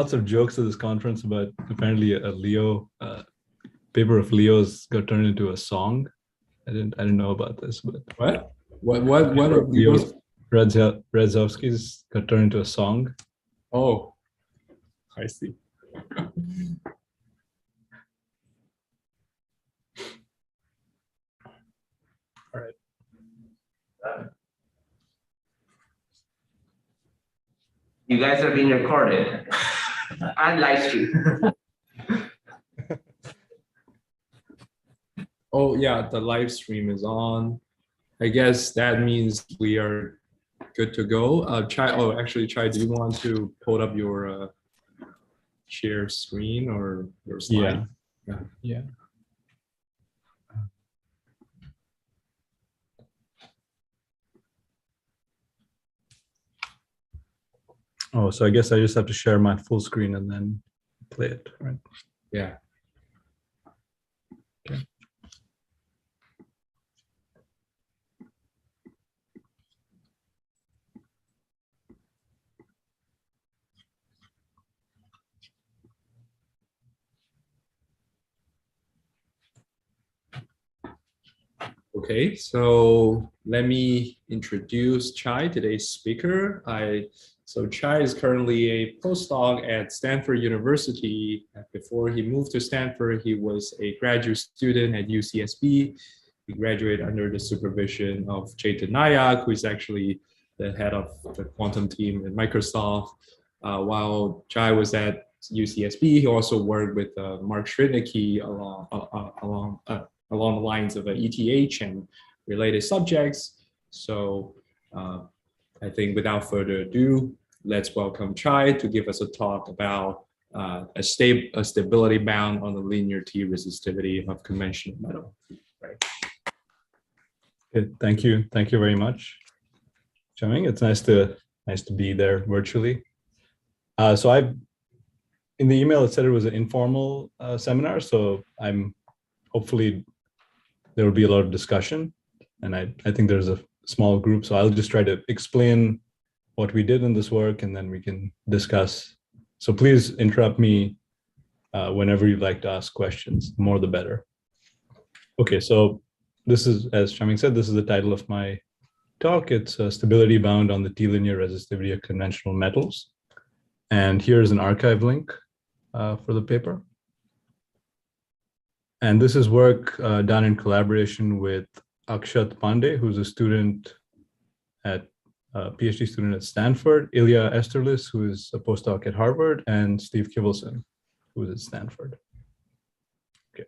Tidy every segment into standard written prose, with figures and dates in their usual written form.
lots of jokes at this conference about apparently a Leo paper of Leo's got turned into a song. I didn't know about this, but what of Leo's? Redzovsky's got turned into a song. Oh, I see. All right. You guys are being recorded and live streamed. Oh yeah, the live stream is on. I guess that means we are good to go. Chai, oh actually Chai, do you want to pull up your share screen or your slide? Yeah. Oh, so I guess I just have to share my full screen and then play it, right? Yeah. Okay. Okay, so let me introduce Chai, today's speaker. So Chai is currently a postdoc at Stanford University. Before he moved to Stanford, he was a graduate student at UCSB. He graduated under the supervision of Chaitanya, who is actually the head of the quantum team at Microsoft. While Chai was at UCSB, he also worked with Mark Schridnicki along the lines of ETH and related subjects. So I think without further ado, let's welcome Chai to give us a talk about a stability bound on the linear T resistivity of conventional metal. Right. Good. Thank you very much, Cheng. It's nice to be there virtually. So in the email it said it was an informal seminar, so I'm hopefully there will be a lot of discussion, and I think there's a small group, so I'll just try to explain what we did in this work, and then we can discuss. So please interrupt me whenever you'd like to ask questions. The more the better. Okay, so this is, as Shaming said, this is the title of my talk. It's stability bound on the T-linear resistivity of conventional metals. And here's an archive link for the paper. And this is work done in collaboration with Akshat Pandey, who's a student at PhD student at Stanford, Ilya Esterlis, who is a postdoc at Harvard, and Steve Kivelson, who is at Stanford. Okay.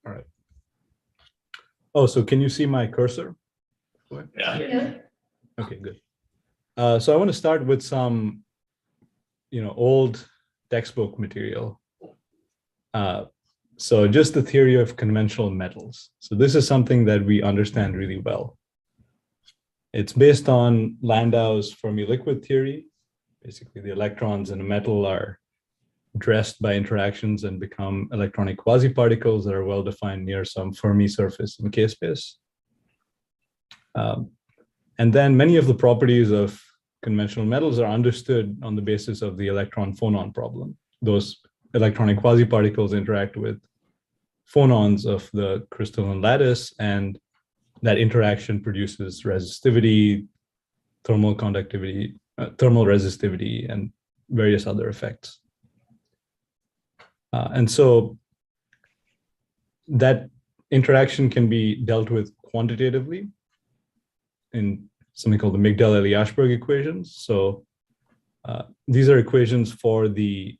All right. Oh, so can you see my cursor? Yeah. Okay, good. So I want to start with some, old textbook material. So just the theory of conventional metals. So this is something that we understand really well. It's based on Landau's Fermi liquid theory. Basically, the electrons in a metal are dressed by interactions and become electronic quasi-particles that are well-defined near some Fermi surface in K-space. And then many of the properties of conventional metals are understood on the basis of the electron-phonon problem. Those electronic quasi-particles interact with phonons of the crystalline lattice, and that interaction produces resistivity, thermal conductivity, thermal resistivity, and various other effects. And so that interaction can be dealt with quantitatively in something called the Migdal-Eliashberg equations. So these are equations for the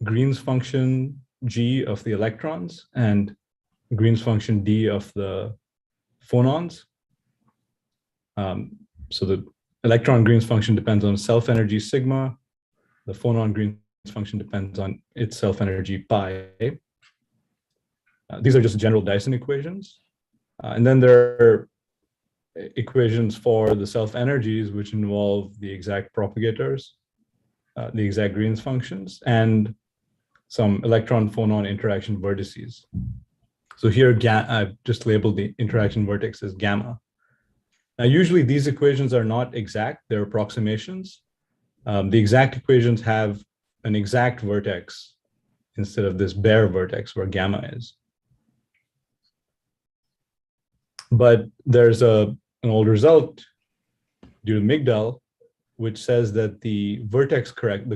Green's function G of the electrons and Green's function D of the phonons. So the electron Green's function depends on self-energy sigma. The phonon Green's function depends on its self-energy pi. These are just general Dyson equations. And then there are equations for the self-energies, which involve the exact propagators, the exact Green's functions, and some electron-phonon interaction vertices. So here, I've just labeled the interaction vertex as gamma. Now, usually these equations are not exact, they're approximations. The exact equations have an exact vertex instead of this bare vertex where gamma is. But there's an old result due to Migdal, which says that the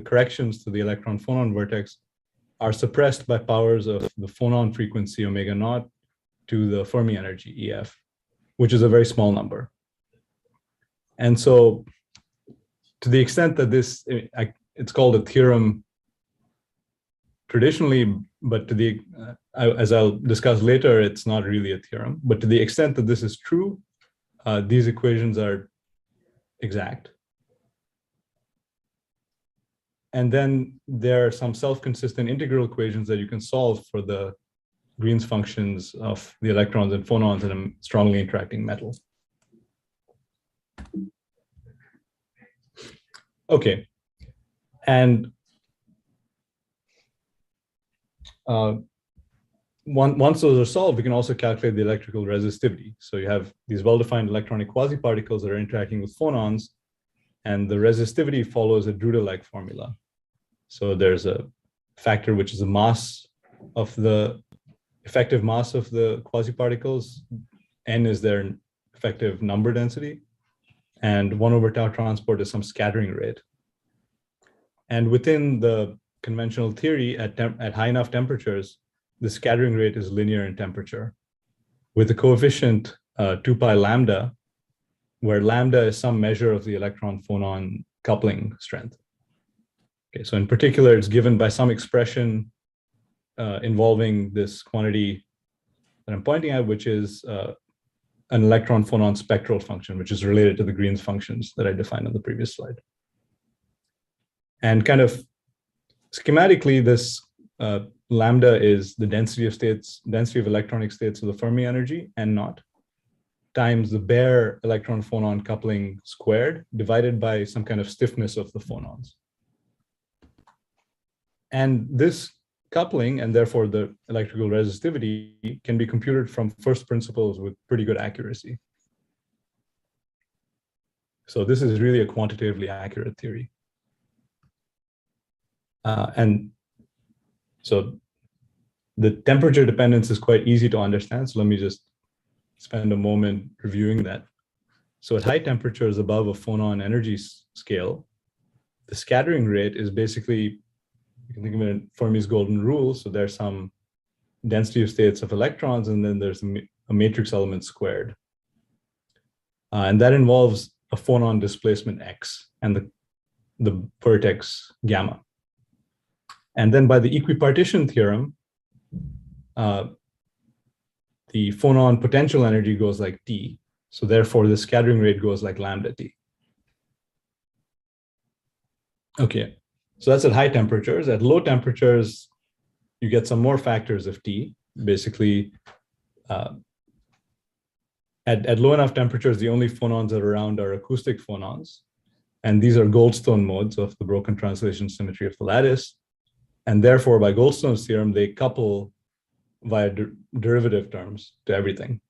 corrections to the electron-phonon vertex are suppressed by powers of the phonon frequency omega naught to the Fermi energy EF, which is a very small number. And so to the extent that this, it's called a theorem traditionally, but to the, as I'll discuss later, it's not really a theorem. But to the extent that this is true, these equations are exact. And then there are some self-consistent integral equations that you can solve for the Green's functions of the electrons and phonons in a strongly interacting metal. Okay, and once those are solved, we can also calculate the electrical resistivity. So you have these well-defined electronic quasi-particles that are interacting with phonons, and the resistivity follows a Drude-like formula. So there's a factor which is the mass of the effective mass of the quasi-particles. N is their effective number density, and 1 over tau transport is some scattering rate. And within the conventional theory, at high enough temperatures, the scattering rate is linear in temperature with a coefficient 2 pi lambda, where lambda is some measure of the electron-phonon coupling strength. Okay, so in particular, it's given by some expression involving this quantity that I'm pointing at, which is an electron-phonon spectral function, which is related to the Green's functions that I defined on the previous slide. And kind of schematically, this lambda is the density of electronic states of the Fermi energy, N naught, times the bare electron-phonon coupling squared, divided by some kind of stiffness of the phonons. And this coupling, and therefore the electrical resistivity, can be computed from first principles with pretty good accuracy. So this is really a quantitatively accurate theory. And so the temperature dependence is quite easy to understand. So let me just spend a moment reviewing that. So at high temperatures above a phonon energy scale, the scattering rate is basically, you can think of it in Fermi's golden rule. So there's some density of states of electrons, and then there's a matrix element squared. And that involves a phonon displacement x and the vertex gamma. And then by the equipartition theorem, the phonon potential energy goes like T. So therefore, the scattering rate goes like lambda T. Okay, so that's at high temperatures. At low temperatures, you get some more factors of T. Basically, at low enough temperatures, the only phonons that are around are acoustic phonons. And these are Goldstone modes of the broken translation symmetry of the lattice. And therefore, by Goldstone's theorem, they couple via derivative terms to everything.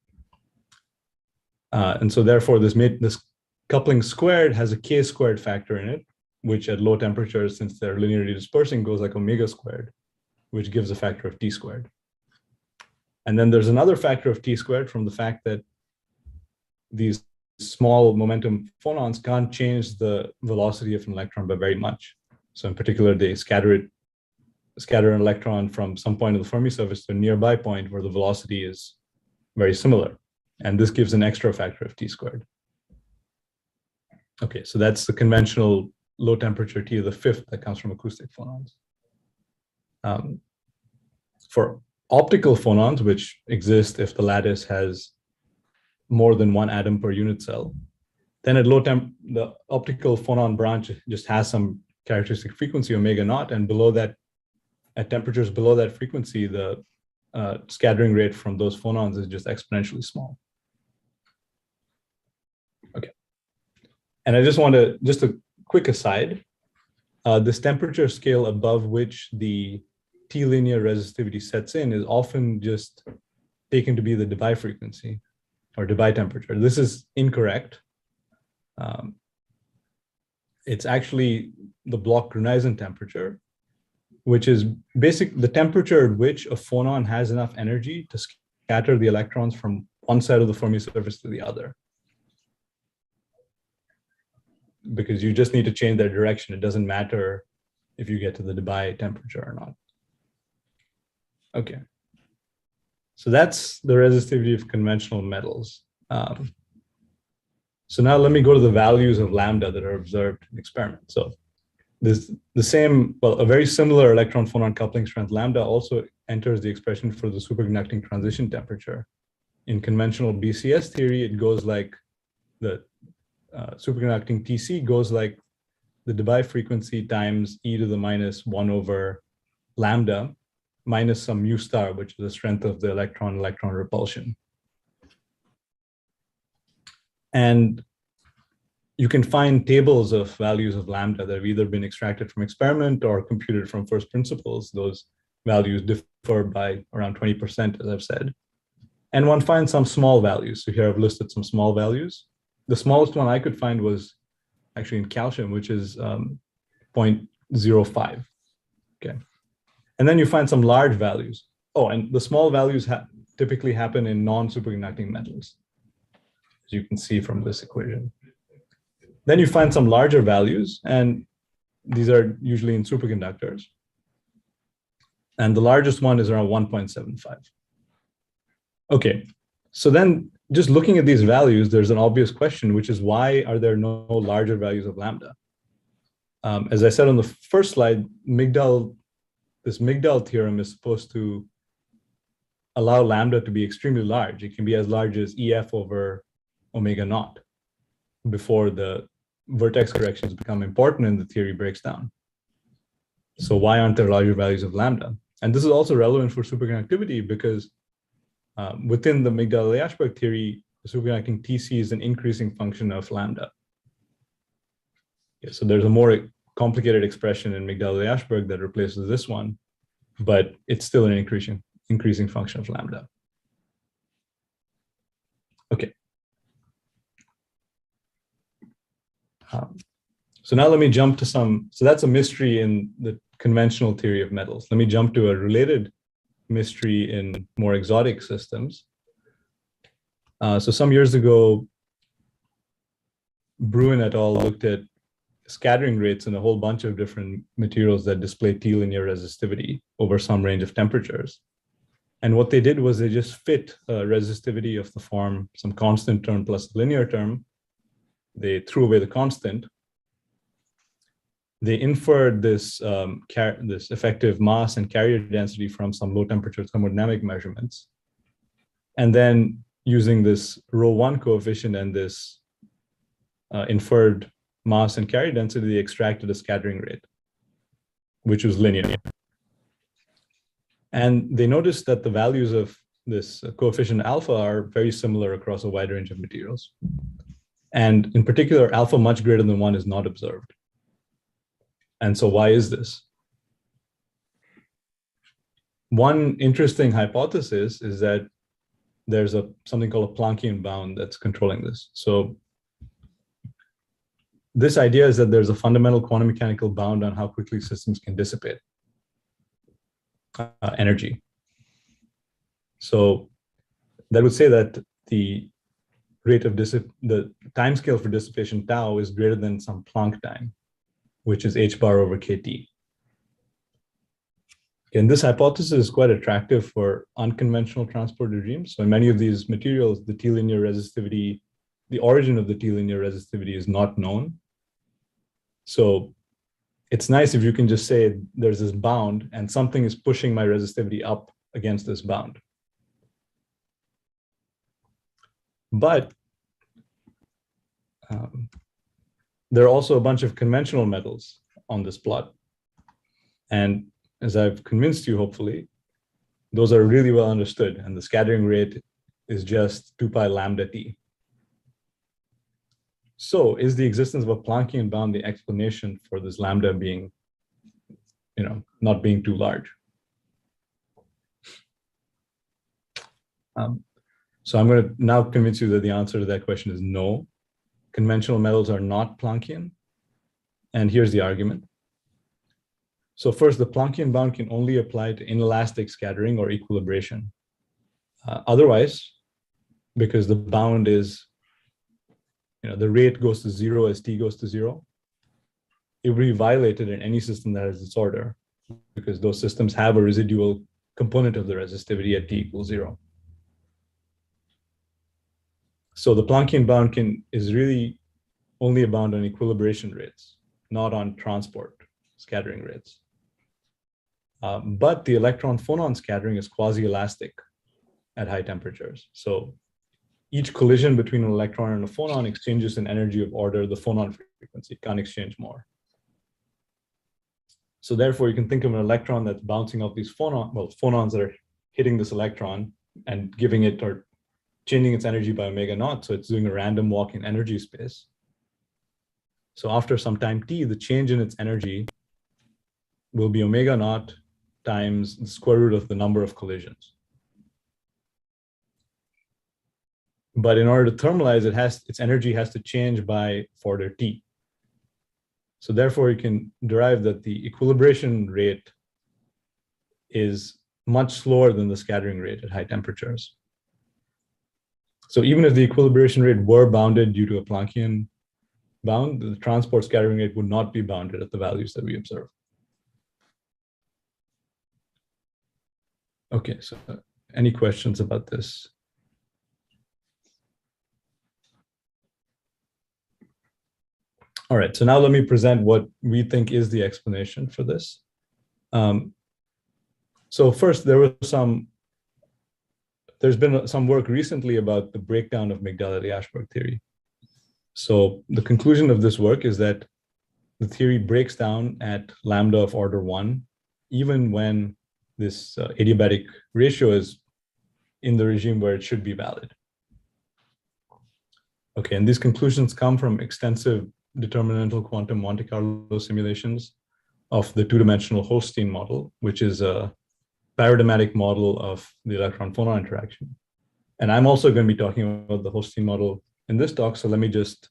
And so therefore, this coupling squared has a k squared factor in it, which at low temperatures, since they're linearly dispersing, goes like omega squared, which gives a factor of t squared. And then there's another factor of t squared from the fact that these small momentum phonons can't change the velocity of an electron by very much. So in particular, they scatter an electron from some point of the Fermi surface to a nearby point where the velocity is very similar. And this gives an extra factor of t squared. Okay, so that's the conventional low temperature T to the fifth that comes from acoustic phonons. For optical phonons, which exist if the lattice has more than one atom per unit cell, then at low temp, the optical phonon branch just has some characteristic frequency omega naught, and below that, at temperatures below that frequency, the scattering rate from those phonons is just exponentially small. Okay. And I just want to, just a quick aside, this temperature scale above which the T-linear resistivity sets in is often just taken to be the Debye frequency or Debye temperature. This is incorrect. it's actually the Bloch-Gruneisen temperature, which is the temperature at which a phonon has enough energy to scatter the electrons from one side of the Fermi surface to the other. Because you just need to change their direction. It doesn't matter if you get to the Debye temperature or not. Okay. So that's the resistivity of conventional metals. So now let me go to the values of lambda that are observed in experiments. So a very similar electron-phonon coupling strength lambda also enters the expression for the superconducting transition temperature. In conventional BCS theory, it goes like the superconducting TC goes like the Debye frequency times e to the minus 1 over lambda minus some mu star, which is the strength of the electron-electron repulsion. And you can find tables of values of lambda that have either been extracted from experiment or computed from first principles. Those values differ by around 20%, as I've said. And one finds some small values. So here I've listed some small values. The smallest one I could find was actually in calcium, which is 0.05. Okay. And then you find some large values. Oh, and the small values typically happen in non-superconducting metals, as you can see from this equation. Then you find some larger values, and these are usually in superconductors. And the largest one is around 1.75. Okay, so then just looking at these values, there's an obvious question, which is why are there no larger values of lambda? As I said on the first slide, this Migdal theorem is supposed to allow lambda to be extremely large. It can be as large as EF over omega naught before the vertex corrections become important and the theory breaks down. So why aren't there larger values of lambda? And this is also relevant for superconductivity because within the Migdal-Ashberg theory, the superconducting TC is an increasing function of lambda. Okay, so there's a more complicated expression in Migdal-Ashberg that replaces this one, but it's still an increasing function of lambda. Okay. So now let me jump to so that's a mystery in the conventional theory of metals. Let me jump to a related mystery in more exotic systems. So some years ago, Bruin et al. Looked at scattering rates in a whole bunch of different materials that display T-linear resistivity over some range of temperatures. And what they did was they just fit a resistivity of the form, some constant term plus a linear term. They threw away the constant. They inferred this effective mass and carrier density from some low temperature thermodynamic measurements. And then using this ρ1 coefficient and this inferred mass and carrier density, they extracted a scattering rate, which was linear. And they noticed that the values of this coefficient alpha are very similar across a wide range of materials. And in particular, alpha much greater than 1 is not observed. And so why is this? One interesting hypothesis is that there's something called a Planckian bound that's controlling this. So this idea is that there's a fundamental quantum mechanical bound on how quickly systems can dissipate energy. So that would say that the rate of the time scale for dissipation tau is greater than some Planck time, which is h bar over kT. And this hypothesis is quite attractive for unconventional transport regimes. So in many of these materials, the T-linear resistivity, the origin of the T-linear resistivity is not known. So it's nice if you can just say there's this bound and something is pushing my resistivity up against this bound. But there are also a bunch of conventional metals on this plot. And as I've convinced you, hopefully, those are really well understood. And the scattering rate is just 2 pi lambda t. So is the existence of a Planckian bound the explanation for this lambda being, not being too large? So I'm going to now convince you that the answer to that question is no. Conventional metals are not Planckian. And here's the argument. So first, the Planckian bound can only apply to inelastic scattering or equilibration. Otherwise, because the bound is, the rate goes to 0 as t goes to 0, it will be violated in any system that has disorder, because those systems have a residual component of the resistivity at t equals 0. So the Planckian bound is really only a bound on equilibration rates, not on transport scattering rates. But the electron-phonon scattering is quasi-elastic at high temperatures. So each collision between an electron and a phonon exchanges an energy of order the phonon frequency. It can't exchange more. So therefore, you can think of an electron that's bouncing off these phonons that are hitting this electron and giving it or changing its energy by omega naught. So it's doing a random walk in energy space. So after some time t, the change in its energy will be omega naught times the square root of the number of collisions. But in order to thermalize, its energy has to change by order t. So therefore, you can derive that the equilibration rate is much slower than the scattering rate at high temperatures. So even if the equilibration rate were bounded due to a Planckian bound, the transport scattering rate would not be bounded at the values that we observe. Okay, so any questions about this? All right, so now let me present what we think is the explanation for this. So first, there's been some work recently about the breakdown of Migdal-Ashberg theory. So the conclusion of this work is that the theory breaks down at lambda of order 1, even when this adiabatic ratio is in the regime where it should be valid. Okay, and these conclusions come from extensive determinantal quantum Monte Carlo simulations of the two-dimensional Holstein model, which is a paradigmatic model of the electron-phonon interaction. And I'm also going to be talking about the Holstein model in this talk, so let me just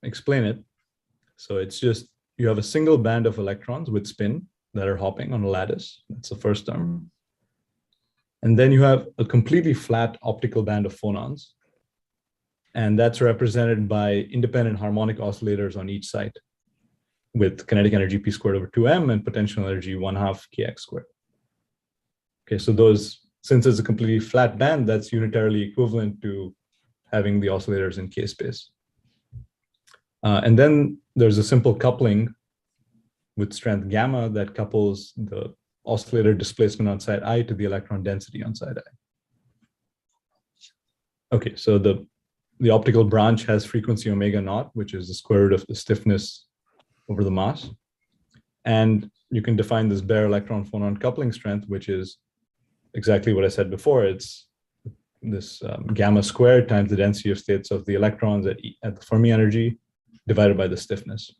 explain it. So it's just, you have a single band of electrons with spin that are hopping on a lattice. That's the first term. And then you have a completely flat optical band of phonons. And that's represented by independent harmonic oscillators on each side with kinetic energy p squared over 2m and potential energy 1/2 kx squared. Okay, so since it's a completely flat band, that's unitarily equivalent to having the oscillators in k space. And then there's a simple coupling with strength gamma that couples the oscillator displacement on side I to the electron density on side I. Okay, so the optical branch has frequency omega naught, which is the square root of the stiffness over the mass. And you can define this bare electron-phonon coupling strength, which is exactly what I said before. It's this gamma squared times the density of states of the electrons at the Fermi energy divided by the stiffness.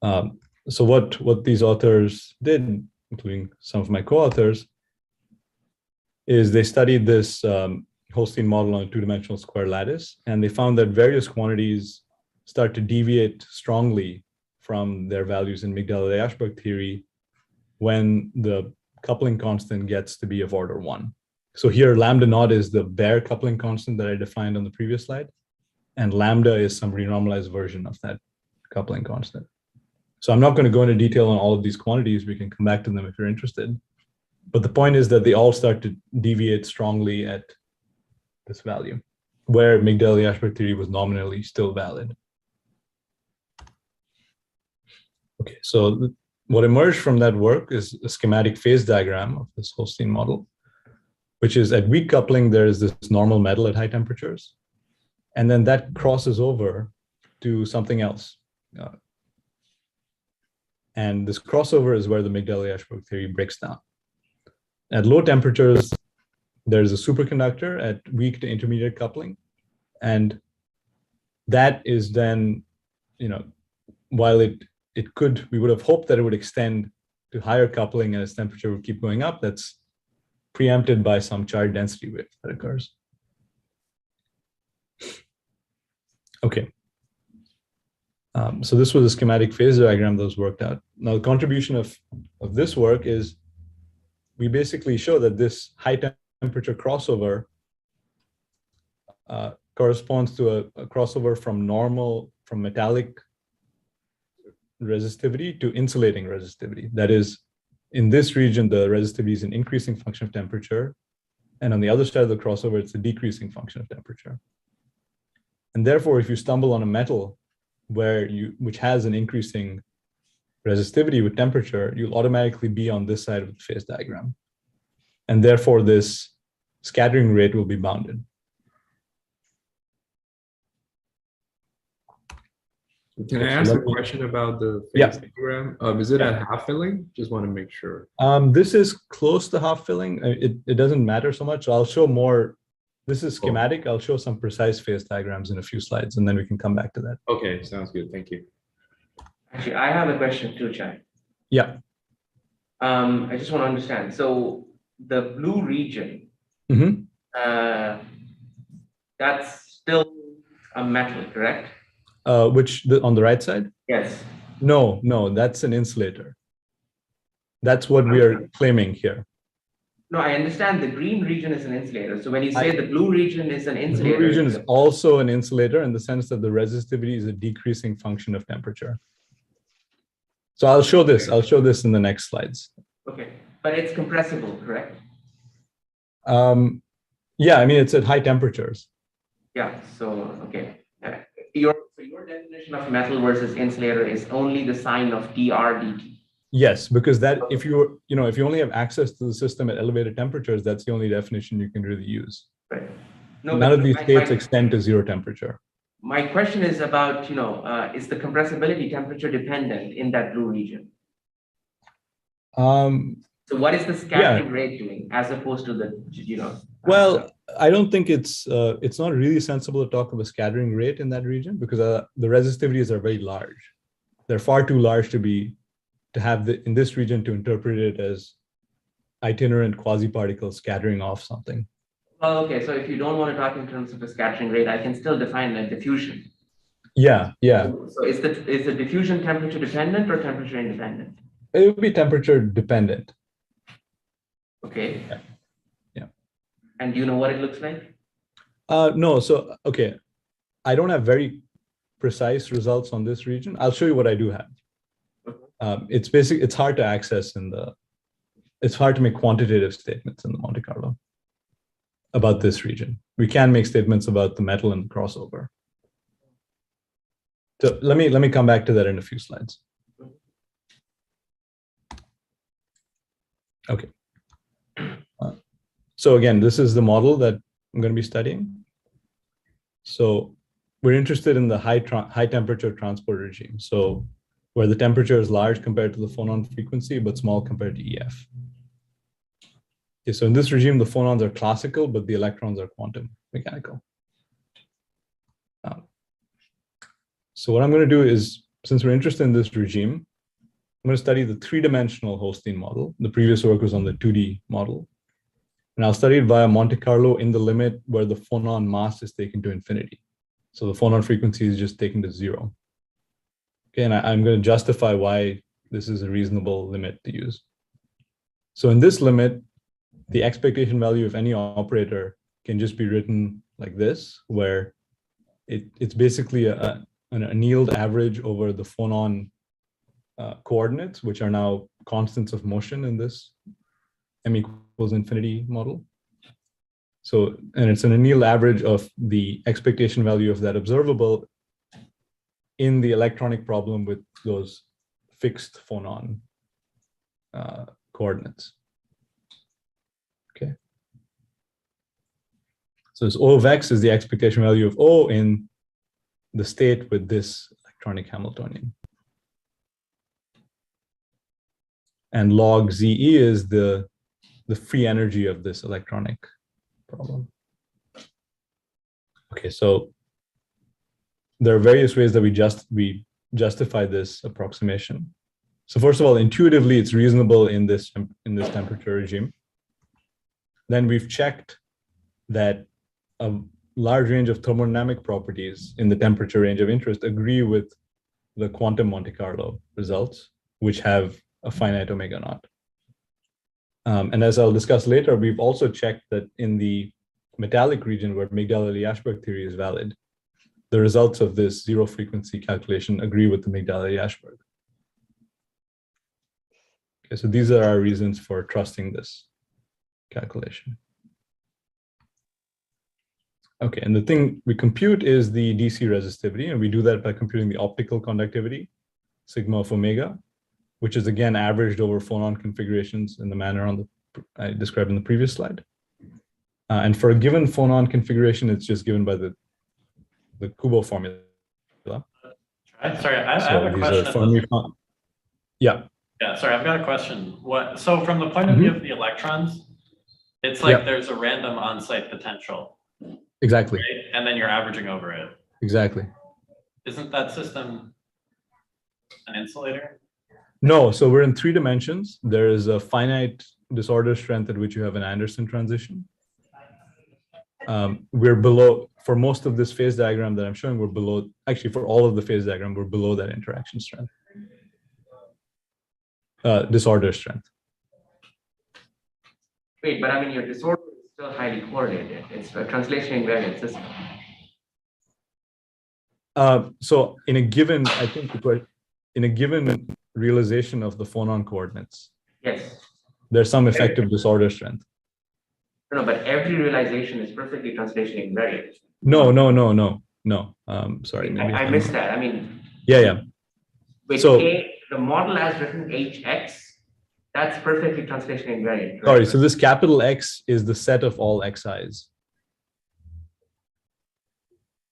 So what these authors did, including some of my co-authors, is they studied this Holstein model on a two-dimensional square lattice, and they found that various quantities start to deviate strongly from their values in Migdal-Ashberg theory when the coupling constant gets to be of order 1. So here, lambda naught is the bare coupling constant that I defined on the previous slide, and lambda is some renormalized version of that coupling constant. So I'm not going to go into detail on all of these quantities. We can come back to them if you're interested. But the point is that they all start to deviate strongly at this value, where Migdal-Ashberg theory was nominally still valid. Okay, so what emerged from that work is a schematic phase diagram of this Holstein model, which is at weak coupling, there is this normal metal at high temperatures, and then that crosses over to something else. And this crossover is where the Migdal-Ashberg theory breaks down. At low temperatures, there's a superconductor at weak to intermediate coupling. And that is then, while we would have hoped that it would extend to higher coupling and its temperature would keep going up, that's preempted by some charge density wave that occurs. Okay. So this was a schematic phase diagram that was worked out. Now, the contribution of this work is we basically show that this high temperature crossover corresponds to a crossover from metallic resistivity to insulating resistivity. That is, in this region, the resistivity is an increasing function of temperature. And on the other side of the crossover, it's a decreasing function of temperature. And therefore, if you stumble on a metal which has an increasing resistivity with temperature, you'll automatically be on this side of the phase diagram. And therefore, this scattering rate will be bounded. Can I ask a question about the phase diagram? Is it at half filling? Just want to make sure. This is close to half filling. It doesn't matter so much. So I'll show more. This is schematic. I'll show some precise phase diagrams in a few slides, and then we can come back to that. Okay, sounds good. Thank you. Actually, I have a question too, Chai. Yeah. I just want to understand. So the blue region, that's still a metal, correct? On the right side? Yes. No, that's an insulator. That's what we are claiming here. No, I understand the green region is an insulator. So when you say the blue region is an insulator. The blue region is also an insulator in the sense that the resistivity is a decreasing function of temperature. So I'll show this. I'll show this in the next slides. Okay, but it's compressible, correct? Yeah, I mean, it's at high temperatures. Yeah, so, okay. Your definition of metal versus insulator is only the sign of dr dt. Yes, because that if you only have access to the system at elevated temperatures, that's the only definition you can really use. Right. None of these states extend to zero temperature. My question is about, is the compressibility temperature dependent in that blue region? So what is the scattering rate doing as opposed to the, Well, I don't think it's not really sensible to talk of a scattering rate in that region because the resistivities are very large. They're far too large to have in this region to interpret it as itinerant quasi-particles scattering off something. Well, okay, so if you don't want to talk in terms of a scattering rate, I can still define a diffusion. Yeah. So is the diffusion temperature dependent or temperature independent? It would be temperature dependent. Okay. Yeah. And do you know what it looks like? No, so, okay. I don't have very precise results on this region. I'll show you what I do have. It's hard to access it's hard to make quantitative statements in the Monte Carlo about this region. We can make statements about the metal and the crossover. So let me come back to that in a few slides. Okay. So again, this is the model that I'm going to be studying. So we're interested in the high temperature transport regime. So where the temperature is large compared to the phonon frequency, but small compared to EF. Okay, so in this regime, the phonons are classical, but the electrons are quantum mechanical. So what I'm going to do is, since we're interested in this regime, I'm going to study the three-dimensional Holstein model. The previous work was on the 2D model. And I'll study it via Monte Carlo in the limit where the phonon mass is taken to infinity. So the phonon frequency is just taken to 0. Okay, and I'm going to justify why this is a reasonable limit to use. So in this limit, the expectation value of any operator can just be written like this, where it's basically an annealed average over the phonon coordinates, which are now constants of motion in this m equals infinity model. So, and it's an annealed average of the expectation value of that observable in the electronic problem with those fixed phonon coordinates. Okay. So this O of X is the expectation value of O in the state with this electronic Hamiltonian. And log ZE is the free energy of this electronic problem. Okay, so there are various ways that we justify this approximation. So first of all, intuitively, it's reasonable in this temperature regime. Then we've checked that large range of thermodynamic properties in the temperature range of interest agree with the quantum Monte Carlo results, which have a finite omega naught. And as I'll discuss later, we've also checked that in the metallic region where Migdal-Ashberg theory is valid, the results of this zero frequency calculation agree with the Migdal-Ashberg. Okay, so these are our reasons for trusting this calculation. Okay, and the thing we compute is the DC resistivity, and we do that by computing the optical conductivity, sigma of omega, which is again averaged over phonon configurations in the manner I described in the previous slide. And for a given phonon configuration, it's just given by the Kubo formula. Sorry, I have a question. Yeah. Yeah, sorry, I've got a question. So from the point of view of the electrons, it's like there's a random on-site potential. Exactly. Right? And then you're averaging over it. Exactly. Isn't that system an insulator? No, so we're in 3 dimensions. There is a finite disorder strength at which you have an Anderson transition. We're below, for most of this phase diagram that I'm showing, we're below, actually for all of the phase diagram, we're below that interaction strength. Disorder strength. Wait, but I mean, your disorder is still highly correlated. It's a translation invariant system. So in a given, I think in a given realization of the phonon coordinates, yes, there's some effective disorder strength. No, but every realization is perfectly translation invariant. No. Sorry, maybe I missed that. I mean, yeah. With So the model as written HX, that's perfectly translation invariant. Right? Sorry, so this capital X is the set of all Xi's.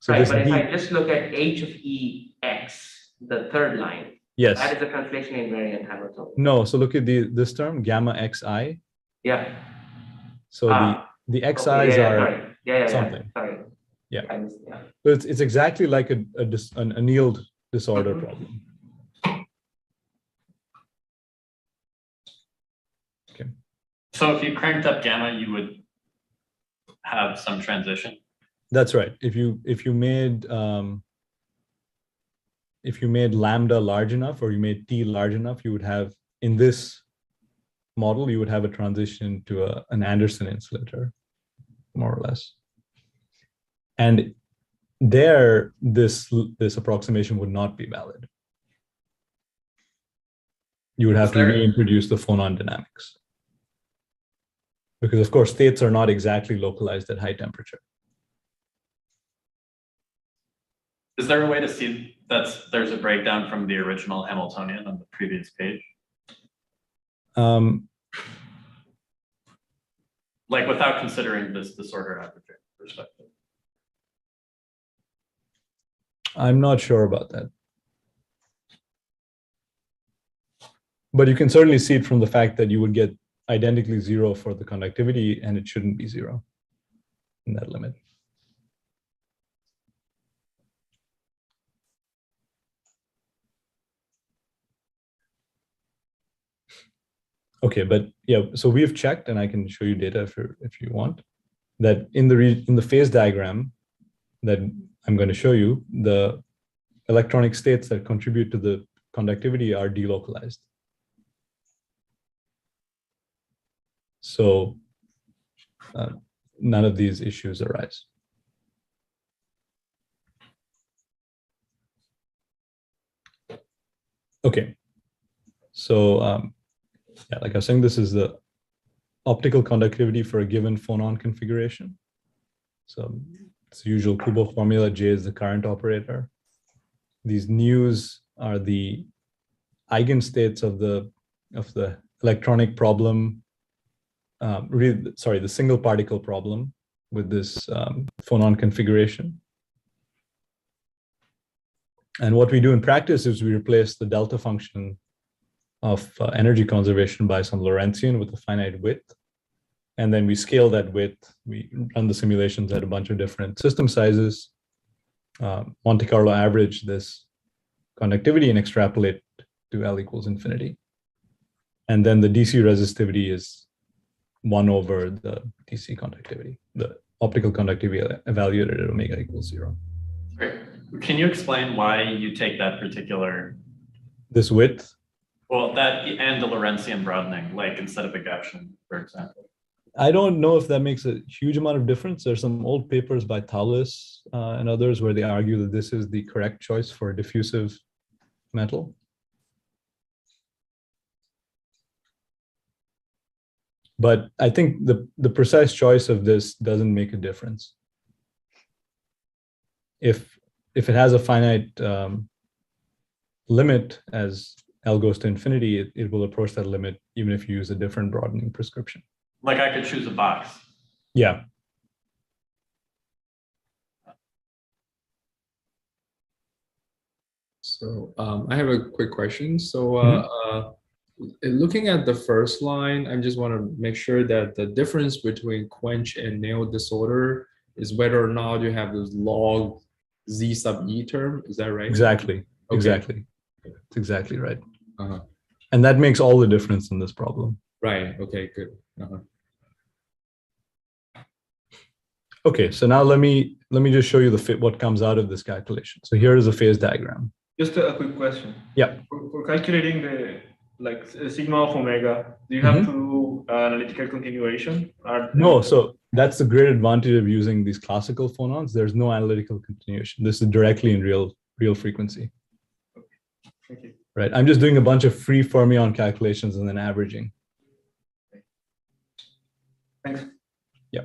So right, this but if I just look at H of EX, the third line, yes, that is a translation invariant Hamiltonian. No, so look at this term gamma Xi. Yeah. So the Xi's are something. Sorry. Yeah. Yeah. So it's exactly like an annealed disorder problem. Okay. So if you cranked up gamma, you would have some transition. That's right. If you made lambda large enough, or you made T large enough, you would have, in this model, you would have a transition to an Anderson insulator, more or less. And there, this approximation would not be valid. You would have to reintroduce the phonon dynamics. Because of course, states are not exactly localized at high temperature. Is there a way to see that there's a breakdown from the original Hamiltonian on the previous page? Like without considering this disorder averaging perspective. I'm not sure about that. But you can certainly see it from the fact that you would get identically 0 for the conductivity, and it shouldn't be 0 in that limit. Okay, but yeah, so we've checked, and I can show you data if you want, that in the phase diagram that I'm going to show you, the electronic states that contribute to the conductivity are delocalized. So none of these issues arise. Okay, so yeah, like I was saying, this is the optical conductivity for a given phonon configuration. So it's the usual Kubo formula. J is the current operator. These nus are the eigenstates of the electronic problem. The single particle problem with this phonon configuration. And what we do in practice is we replace the delta function of energy conservation by some Lorentzian with a finite width. And then we scale that width. We run the simulations at a bunch of different system sizes, Monte Carlo average this conductivity and extrapolate to L equals infinity. And then the DC resistivity is 1 over the DC conductivity, the optical conductivity evaluated at omega equals 0. Great. Can you explain why you take that particular, This width, well, that and the Lorentzian broadening, like instead of a Gaussian, for example? I don't know if that makes a huge amount of difference. There's some old papers by Thales and others where they argue that this is the correct choice for a diffusive metal. But I think the precise choice of this doesn't make a difference. If it has a finite limit as L goes to infinity, it will approach that limit even if you use a different broadening prescription. Like I could choose a box. Yeah. So I have a quick question. So looking at the first line, I just want to make sure that the difference between quench and nail disorder is whether or not you have this log z sub e term. Is that right? Exactly. Okay. Exactly. That's exactly right. Uh-huh. And that makes all the difference in this problem. Right. Okay, good. Uh-huh. Okay, so now let me just show you what comes out of this calculation. So here is a phase diagram. Just a quick question. Yeah. For calculating the sigma of omega, do you have to do analytical continuation? No, so that's the great advantage of using these classical phonons. There's no analytical continuation. This is directly in real frequency. Okay. Thank you. Right. I'm just doing a bunch of free fermion calculations and then averaging. Thanks. Yeah.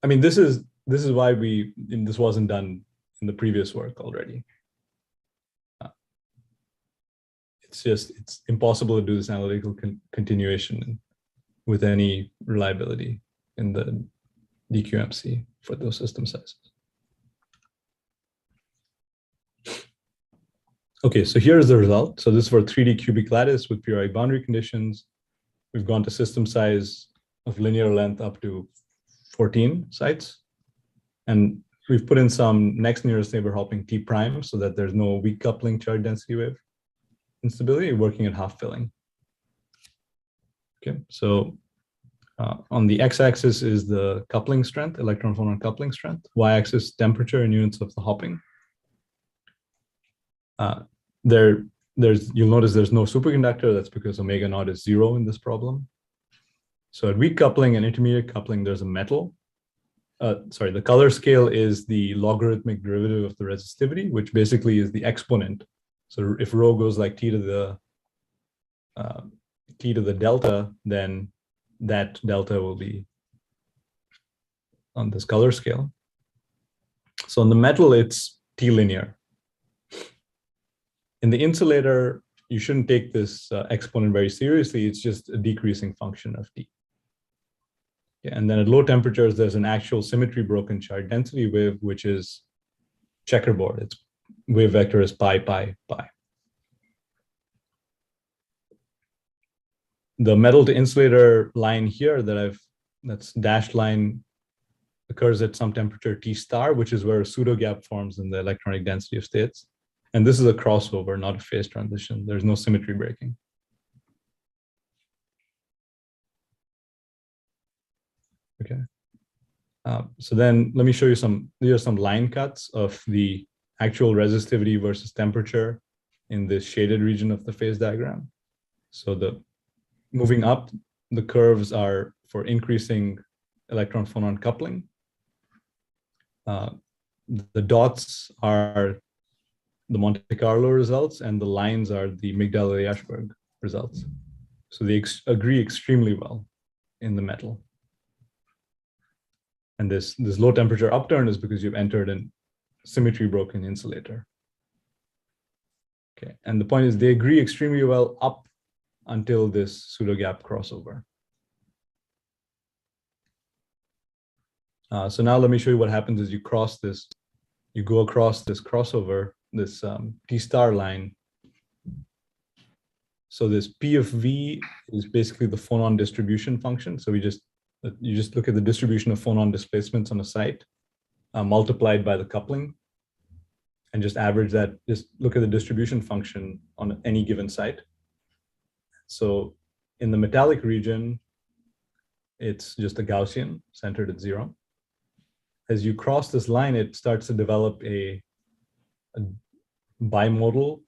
I mean, this is why this wasn't done in the previous work already. It's impossible to do this analytical continuation with any reliability in the DQMC for those system sizes. Okay, so here's the result. So this is for 3D cubic lattice with periodic boundary conditions. We've gone to system size of linear length up to 14 sites. And we've put in some next nearest neighbor hopping T prime so that there's no weak coupling charge density wave instability, working at half filling. Okay, so on the x-axis is the coupling strength, electron-phonon coupling strength, y-axis temperature in units of the hopping. You'll notice there's no superconductor. That's because omega naught is 0 in this problem. So at weak coupling and intermediate coupling, there's a metal. The color scale is the logarithmic derivative of the resistivity, which basically is the exponent. So if rho goes like t to the delta, then that delta will be on this color scale. So in the metal, it's T linear. In the insulator, you shouldn't take this exponent very seriously. It's just a decreasing function of T. Okay, and then at low temperatures, there's an actual symmetry broken charge density wave, which is checkerboard. Its wave vector is pi, pi, pi. The metal to insulator line here that's dashed line occurs at some temperature T star, which is where a pseudo gap forms in the electronic density of states. And this is a crossover, not a phase transition. There's no symmetry breaking. Okay. So then let me show you these are some line cuts of the actual resistivity versus temperature in this shaded region of the phase diagram. So moving up, the curves are for increasing electron-phonon coupling. The dots are the Monte Carlo results, and the lines are the Migdal-Ashberg results. So they agree extremely well in the metal. And this low temperature upturn is because you've entered a symmetry broken insulator. Okay, and the point is they agree extremely well up until this pseudo gap crossover. So now let me show you what happens as you go across this crossover, this T star line. So this P of V is basically the phonon distribution function. So you just look at the distribution of phonon displacements on a site multiplied by the coupling and just average that, just look at the distribution function on any given site. So in the metallic region, it's just a Gaussian centered at 0. As you cross this line, it starts to develop a bimodal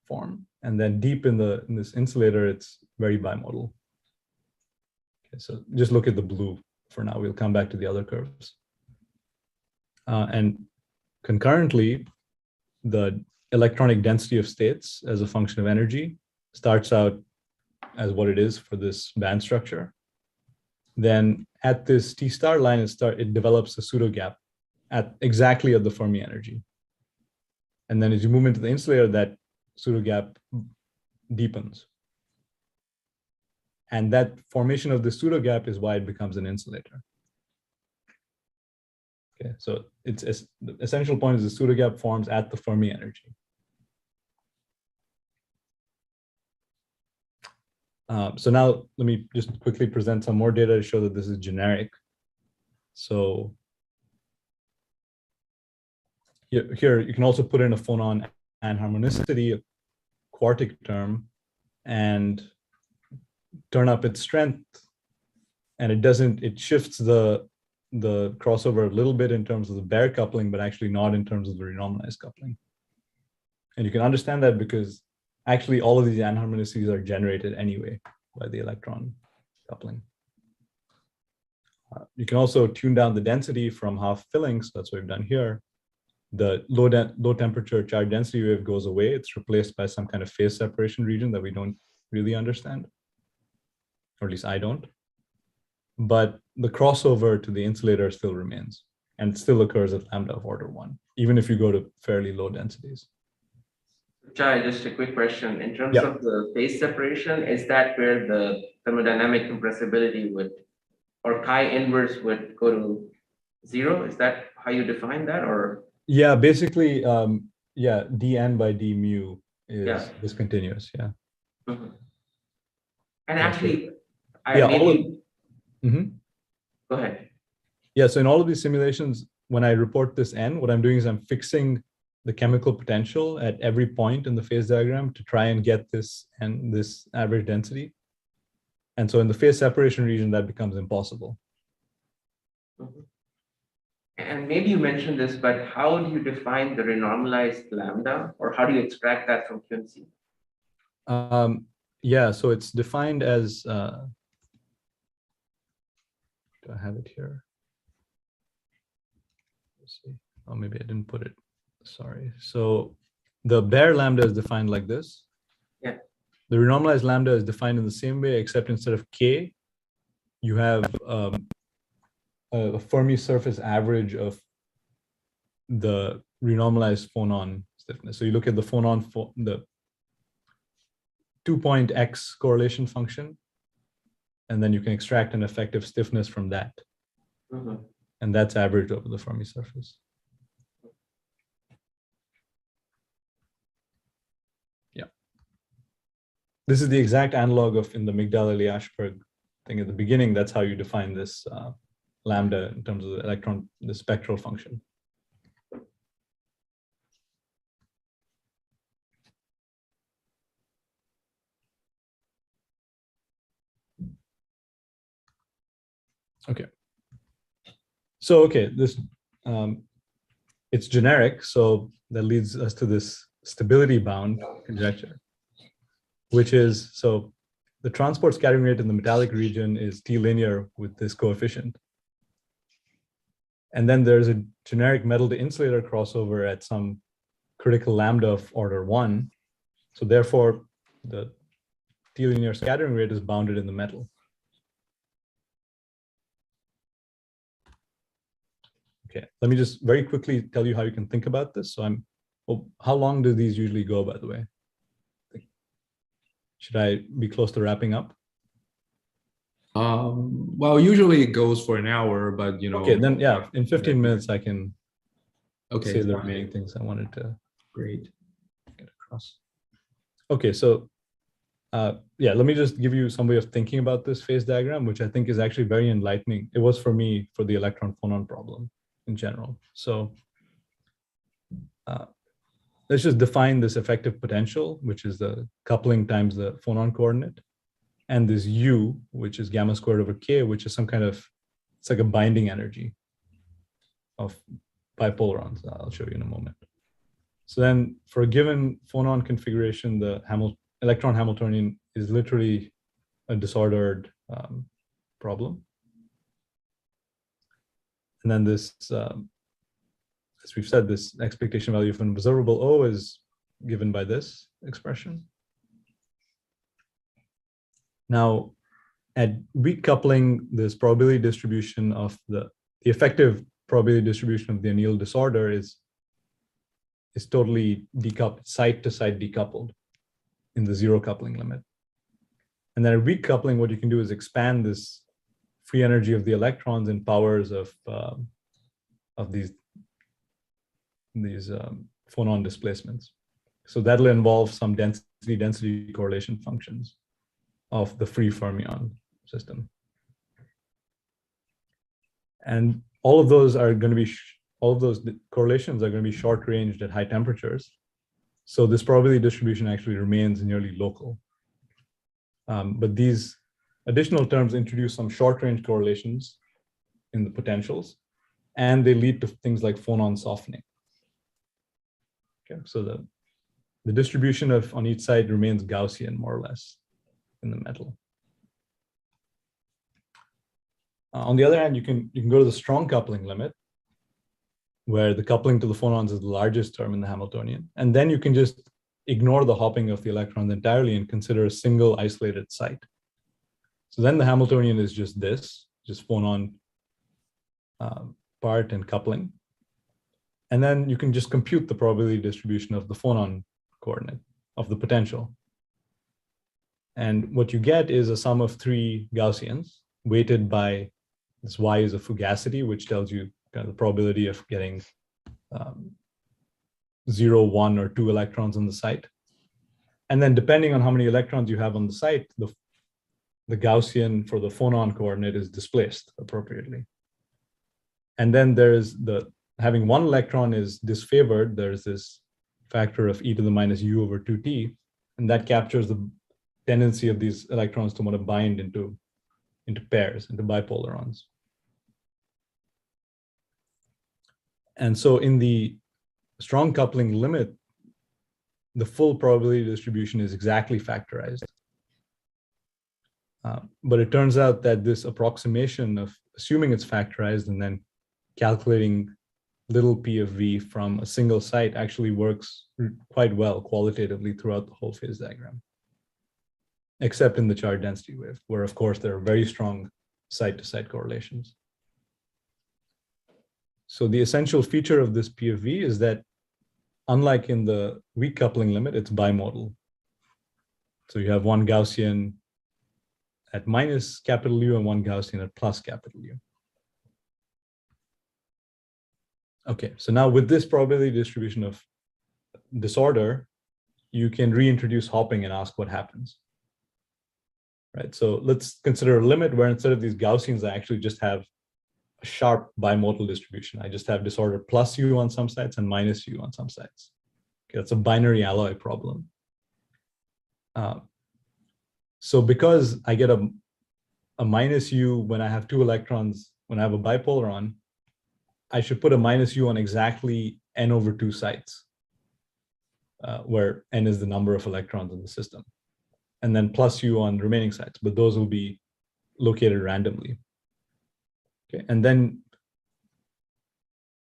form. And then deep in this insulator, it's very bimodal. Okay, so just look at the blue for now. We'll come back to the other curves. And concurrently, the electronic density of states as a function of energy starts out as what it is for this band structure. Then at this T star line, it develops a pseudo gap exactly at the Fermi energy. And then as you move into the insulator, that pseudo gap deepens. And that formation of the pseudo gap is why it becomes an insulator. Okay, so the essential point is the pseudo gap forms at the Fermi energy. So now let me just quickly present some more data to show that this is generic. So here you can also put in a phonon anharmonicity, a quartic term, and turn up its strength. And it shifts the crossover a little bit in terms of the bare coupling, but actually not in terms of the renormalized coupling. And you can understand that because actually all of these anharmonicities are generated anyway by the electron coupling. You can also tune down the density from half filling, so that's what we've done here. The low temperature charge density wave goes away. It's replaced by some kind of phase separation region that we don't really understand, or at least I don't. But the crossover to the insulator still remains, and it still occurs at lambda of order 1, even if you go to fairly low densities. Chai, just a quick question. In terms of the phase separation, is that where the thermodynamic compressibility would, or chi inverse would go to 0? Is that how you define that, or? Yeah, basically, dn by d mu is discontinuous. Yeah. Mm-hmm. And actually, go ahead. Yeah, so in all of these simulations, when I report this n, what I'm doing is I'm fixing the chemical potential at every point in the phase diagram to try and get this average density. And so in the phase separation region, that becomes impossible. Mm-hmm. And maybe you mentioned this, but how do you define the renormalized lambda, or how do you extract that from QNC? Yeah, so it's defined as, do I have it here? Let's see. Oh, maybe I didn't put it. Sorry. So the bare lambda is defined like this. Yeah. The renormalized lambda is defined in the same way, except instead of K, you have a Fermi surface average of the renormalized phonon stiffness. So you look at the phonon, the 2-point X correlation function, and then you can extract an effective stiffness from that. Mm-hmm. And that's averaged over the Fermi surface. Yeah. This is the exact analog of in the Migdal-Eli-Ashberg thing at the beginning. That's how you define this lambda in terms of the spectral function. Okay. So, this, it's generic. So that leads us to this stability bound conjecture, which is, so the transport scattering rate in the metallic region is T linear with this coefficient. And then there's a generic metal to insulator crossover at some critical lambda of order 1. So therefore, the T linear scattering rate is bounded in the metal. Okay, let me just very quickly tell you how you can think about this. So how long do these usually go, by the way? Should I be close to wrapping up? Well, usually it goes for an hour, but Okay, then yeah, in 15 minutes I can say the remaining things I wanted to get across. Okay, so let me just give you some way of thinking about this phase diagram, which I think is actually very enlightening. It was for me for the electron-phonon problem in general. So let's just define this effective potential, which is the coupling times the phonon coordinate. and this U, which is gamma squared over K, which is some kind of, it's like a binding energy of bipolars. I'll show you in a moment. So then for a given phonon configuration, the electron Hamiltonian is literally a disordered problem. And then this, as we've said, this expectation value of an observable O is given by this expression. Now, at weak coupling, this probability distribution of the effective probability distribution of the annealed disorder is totally decoupled, side-to-side decoupled in the zero coupling limit. And then at weak coupling, what you can do is expand this free energy of the electrons in powers of these phonon displacements. So that'll involve some density correlation functions of the free fermion system. And all of those are going to be, all of those correlations are going to be short ranged at high temperatures. So this probability distribution actually remains nearly local. But these additional terms introduce some short range correlations in the potentials, and they lead to things like phonon softening. Okay, so the distribution on each side remains Gaussian, more or less, in the metal. On the other hand, you can go to the strong coupling limit, where the coupling to the phonons is the largest term in the Hamiltonian, and then you can just ignore the hopping of the electrons entirely and consider a single isolated site. So then the Hamiltonian is just this, just phonon part and coupling. And then you can just compute the probability distribution of the phonon coordinate of the potential. And what you get is a sum of three Gaussians weighted by this Y is a fugacity, which tells you kind of the probability of getting 0, 1, or 2 electrons on the site. And then depending on how many electrons you have on the site, the Gaussian for the phonon coordinate is displaced appropriately. And then there's having one electron is disfavored. There's this factor of e to the minus u over 2t, and that captures the tendency of these electrons to want to bind into pairs, into bipolarons. And so in the strong coupling limit, the full probability distribution is exactly factorized. But it turns out that this approximation of assuming it's factorized and then calculating little p of v from a single site actually works quite well qualitatively throughout the whole phase diagram, except in the charge density wave, where of course there are very strong site-to-site correlations. So the essential feature of this p of v is that unlike in the weak coupling limit, it's bimodal. So you have one Gaussian at minus capital U and one Gaussian at plus capital U. Okay, so now with this probability distribution of disorder, you can reintroduce hopping and ask what happens. Right, so let's consider a limit where instead of these Gaussians, I actually just have a sharp bimodal distribution. I just have disorder plus U on some sites and minus U on some sites. Okay, that's a binary alloy problem. So because I get a minus U when I have 2 electrons, when I have a bipolaron, I should put a minus U on exactly n over 2 sites, where n is the number of electrons in the system, and then plus U on remaining sites, but those will be located randomly. Okay, and then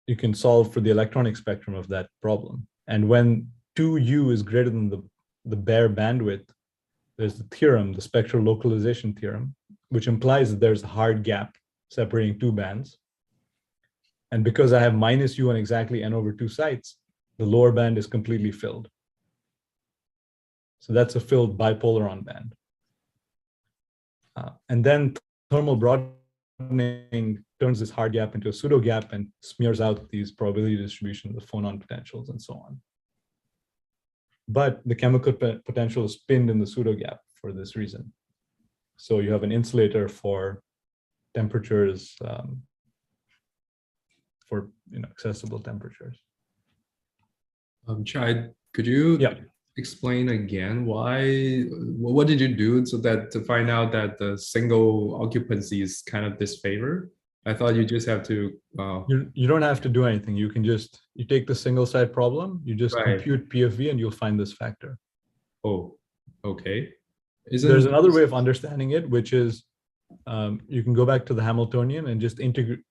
you can solve for the electronic spectrum of that problem. And when 2U is greater than the bare bandwidth, there's the theorem, the spectral localization theorem, which implies that there's a hard gap separating 2 bands. And because I have minus U on exactly n over 2 sites, the lower band is completely filled. So that's a filled bipolaron band. And then thermal broadening turns this hard gap into a pseudo gap and smears out these probability distributions of phonon potentials and so on. But the chemical potential is pinned in the pseudo gap for this reason. So you have an insulator for temperatures, for accessible temperatures. Chai, could you explain again why? What did you do so that to find out that the single occupancy is kind of disfavored? I thought you just have to. You don't have to do anything. You can just, you take the single side problem, you just Right. compute PFV and you'll find this factor. Oh, okay. There's another way of understanding it, which is you can go back to the Hamiltonian and just integrate,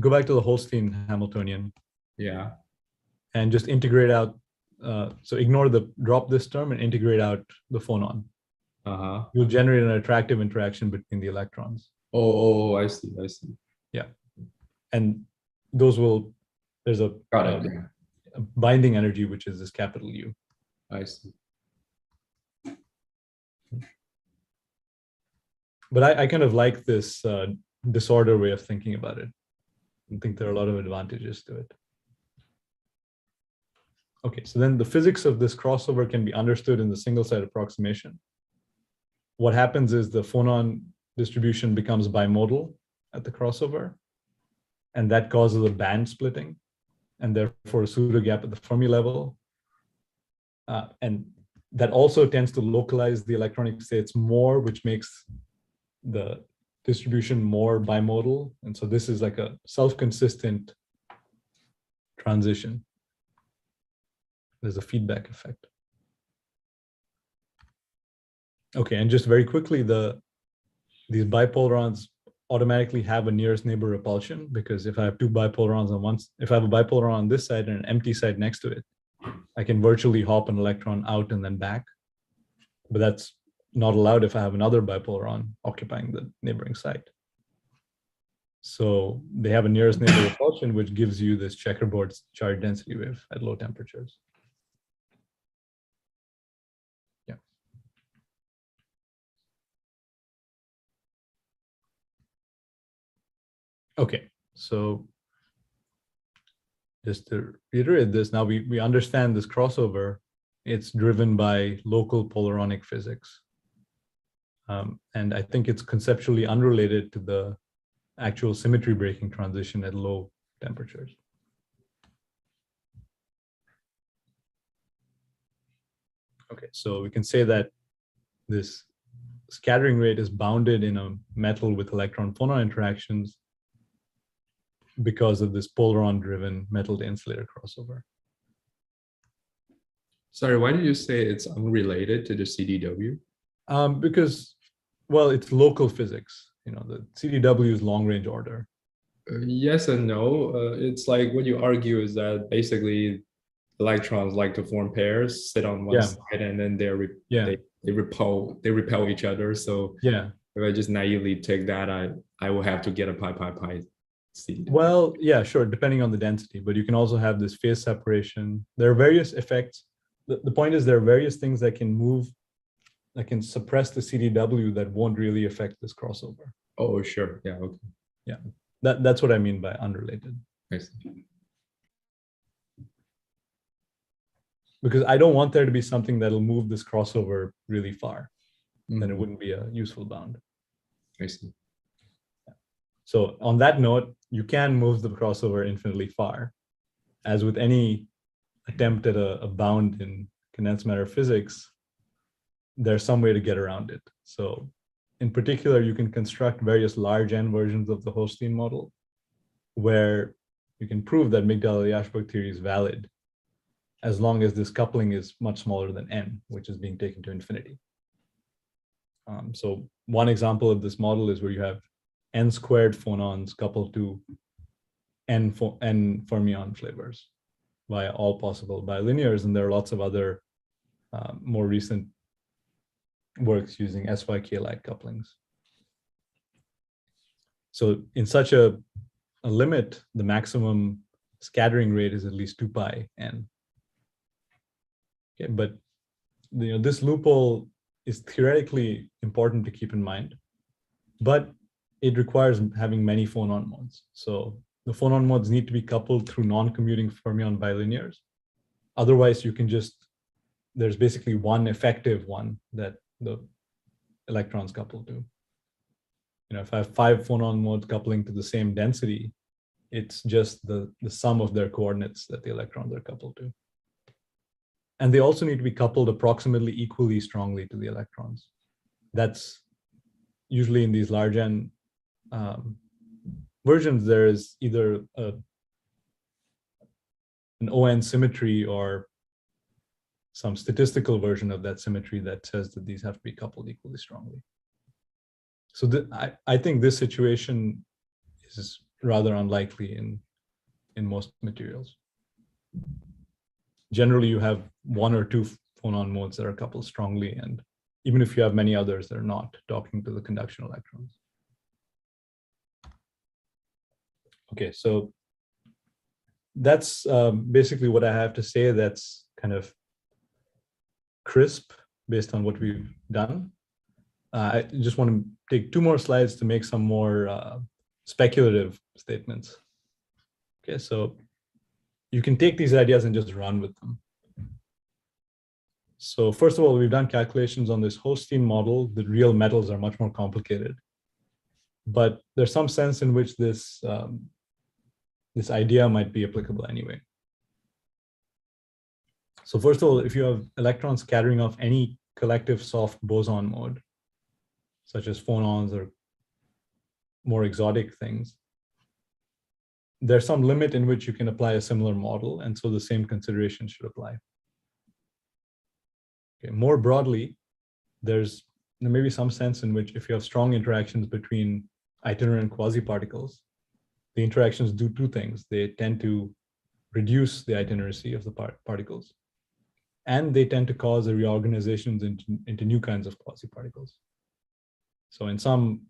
go back to the Holstein Hamiltonian. Yeah. And just integrate out. So ignore drop this term and integrate out the phonon. Uh-huh. You'll generate an attractive interaction between the electrons. Oh, I see. Yeah. And those will, there's a binding energy, which is this capital U. I see. But I kind of like this disorder way of thinking about it. I think there are a lot of advantages to it. Okay, so then the physics of this crossover can be understood in the single side approximation. What happens is the phonon distribution becomes bimodal at the crossover, and that causes a band splitting, and therefore a pseudo gap at the Fermi level. And that also tends to localize the electronic states more, which makes the distribution more bimodal. And so this is like a self-consistent transition. There's a feedback effect. Okay, and just very quickly, these bipolarons automatically have a nearest neighbor repulsion, because if I have two bipolarons on one, if I have a bipolar on this side and an empty side next to it, I can virtually hop an electron out and then back. But that's not allowed if I have another bipolar occupying the neighboring site. So they have a nearest neighbor repulsion, which gives you this checkerboard charge density wave at low temperatures. Yeah. Okay, so just to reiterate this, now we understand this crossover. It's driven by local polaronic physics. And I think it's conceptually unrelated to the actual symmetry breaking transition at low temperatures. Okay, so we can say that this scattering rate is bounded in a metal with electron-phonon interactions because of this polaron-driven metal-to-insulator crossover. Sorry, why did you say it's unrelated to the CDW? Because, well, it's local physics. You know, the CDW is long-range order. Yes and no. It's like what you argue is that basically electrons like to form pairs, sit on one side, and then they repel each other. So yeah, if I just naively take that, I will have to get a pi CDW. Well, yeah, sure, depending on the density, but you can also have this phase separation. There are various effects. The point is there are various things that can move, that can suppress the CDW that won't really affect this crossover. Oh, sure. Yeah, okay. Yeah, that's what I mean by unrelated. I see. Because I don't want there to be something that'll move this crossover really far. Then it wouldn't be a useful bound. I see. So on that note, you can move the crossover infinitely far. As with any attempt at a bound in condensed matter physics, there's some way to get around it. So in particular, you can construct various large N versions of the Holstein model where you can prove that Migdal-Ashburg theory is valid as long as this coupling is much smaller than N, which is being taken to infinity. So one example of this model is where you have N squared phonons coupled to N fermion flavors via all possible bilinears. And there are lots of other more recent works using SYK-like couplings. So in such a limit, the maximum scattering rate is at least 2 pi N. Okay, but this loophole is theoretically important to keep in mind, but it requires having many phonon modes. So the phonon modes need to be coupled through non-commuting fermion bilinears. Otherwise, you can just, there's basically one effective one that the electrons couple to. If I have 5 phonon modes coupling to the same density, it's just the sum of their coordinates that the electrons are coupled to. And they also need to be coupled approximately equally strongly to the electrons. That's usually in these large N versions, there is either an ON symmetry or some statistical version of that symmetry that says that these have to be coupled equally strongly. So I think this situation is rather unlikely in most materials. Generally, you have one or two phonon modes that are coupled strongly, and even if you have many others, they're not docking to the conduction electrons. Okay, so that's basically what I have to say. That's kind of crisp based on what we've done. I just want to take 2 more slides to make some more speculative statements. Okay, so you can take these ideas and just run with them. So first of all, we've done calculations on this Holstein model. The real metals are much more complicated, but there's some sense in which this this idea might be applicable anyway. So first of all, if you have electrons scattering off any collective soft boson mode, such as phonons or more exotic things, there's some limit in which you can apply a similar model, and so the same consideration should apply. Okay, more broadly, there may be some sense in which if you have strong interactions between itinerant quasi-particles, the interactions do 2 things. They tend to reduce the itineracy of the particles, and they tend to cause a reorganizations into new kinds of quasi-particles. So in some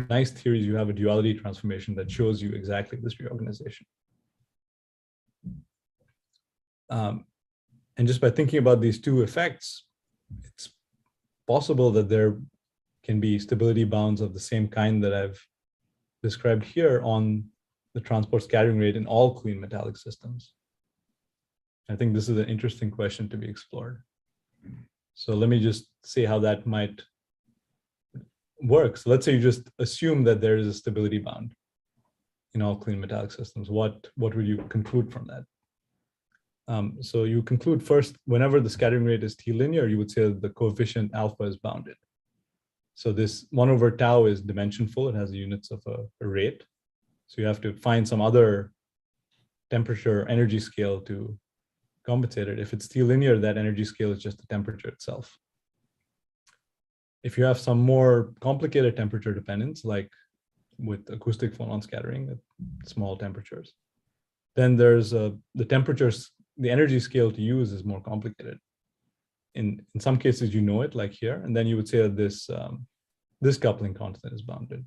nice theories, you have a duality transformation that shows you exactly this reorganization. And just by thinking about these 2 effects, it's possible that there can be stability bounds of the same kind that I've described here on the transport scattering rate in all clean metallic systems. I think this is an interesting question to be explored. So let me just say how that might work. So let's say you just assume that there is a stability bound in all clean metallic systems. What would you conclude from that? So you conclude first, whenever the scattering rate is T-linear, you would say that the coefficient alpha is bounded. So this 1/tau is dimensionful. It has the units of a rate. So you have to find some other temperature energy scale to compensate it. If it's T-linear, that energy scale is just the temperature itself. If you have some more complicated temperature dependence, like with acoustic phonon scattering at small temperatures, then there's the temperatures, the energy scale to use is more complicated. In some cases, you know it, like here, and then you would say that this coupling constant is bounded.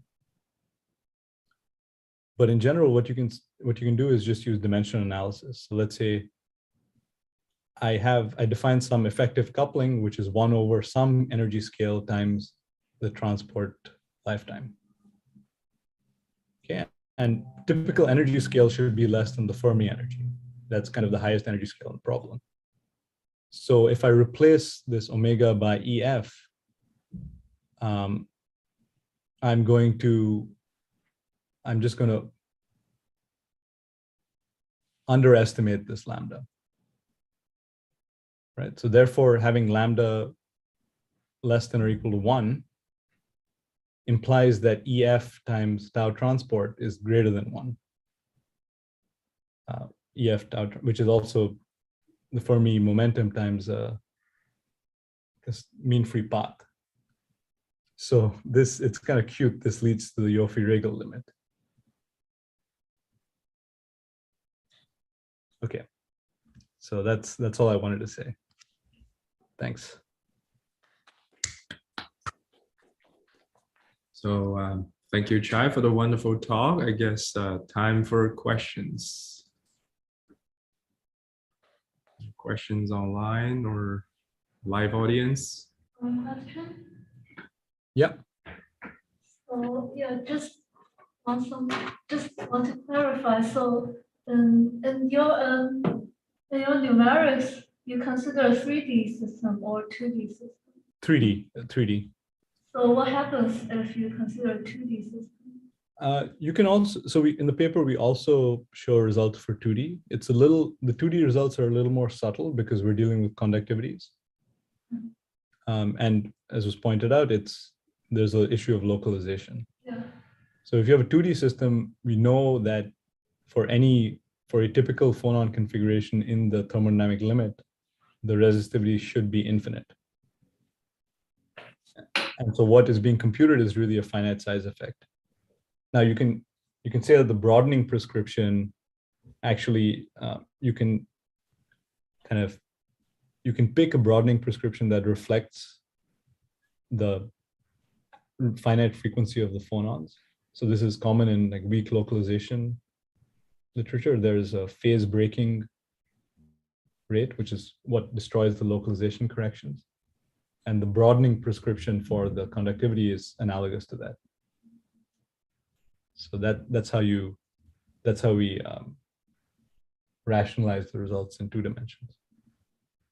But in general, what you can do is just use dimensional analysis. So let's say I define some effective coupling, which is 1 over some energy scale times the transport lifetime. Okay, and typical energy scale should be less than the Fermi energy. That's kind of the highest energy scale in the problem. So if I replace this omega by EF, I'm just going to underestimate this lambda. Right. So therefore, having lambda less than or equal to 1 implies that EF times tau transport is greater than 1. EF tau, which is also the Fermi momentum times this mean free path. So it's kind of cute. This leads to the Joffrey-Regel limit. Okay. So that's all I wanted to say. Thanks. So thank you, Chai, for the wonderful talk. I guess time for questions. Questions online or live audience? Question? Yeah. So yeah, just want to clarify. So in your numerics, you consider a 3D system or 2D system? 3D. So what happens if you consider a 2D system? You can also, so in the paper, we also show results for 2D. It's a little, the 2D results are a little more subtle because we're dealing with conductivities. And as was pointed out, there's an issue of localization. Yeah. So if you have a 2D system, we know that for a typical phonon configuration in the thermodynamic limit, the resistivity should be infinite. And so what is being computed is really a finite size effect. Now you can say that the broadening prescription actually you can pick a broadening prescription that reflects the finite frequency of the phonons. So this is common in like weak localization literature. There's a phase breaking rate, which is what destroys the localization corrections. And the broadening prescription for the conductivity is analogous to that. So that's how we rationalize the results in 2 dimensions.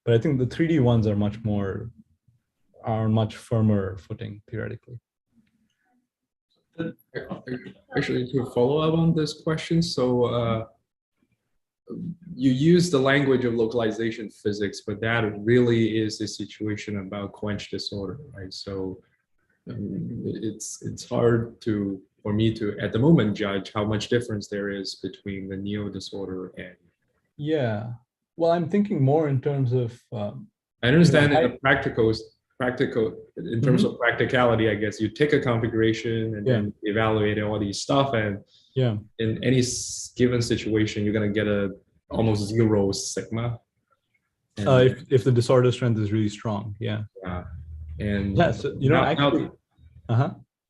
But I think the 3D ones are much firmer footing theoretically. Actually, to follow up on this question, so you use the language of localization physics, but that really is a situation about quench disorder, right? So it's hard for me to at the moment judge how much difference there is between the neo disorder and. Yeah, well, I'm thinking more in terms of. I understand in the practical in terms of practicality, I guess you take a configuration and then evaluate all these stuff, and in any given situation, you're gonna get a almost 0 sigma. If the disorder strength is really strong, and so, you know, actually,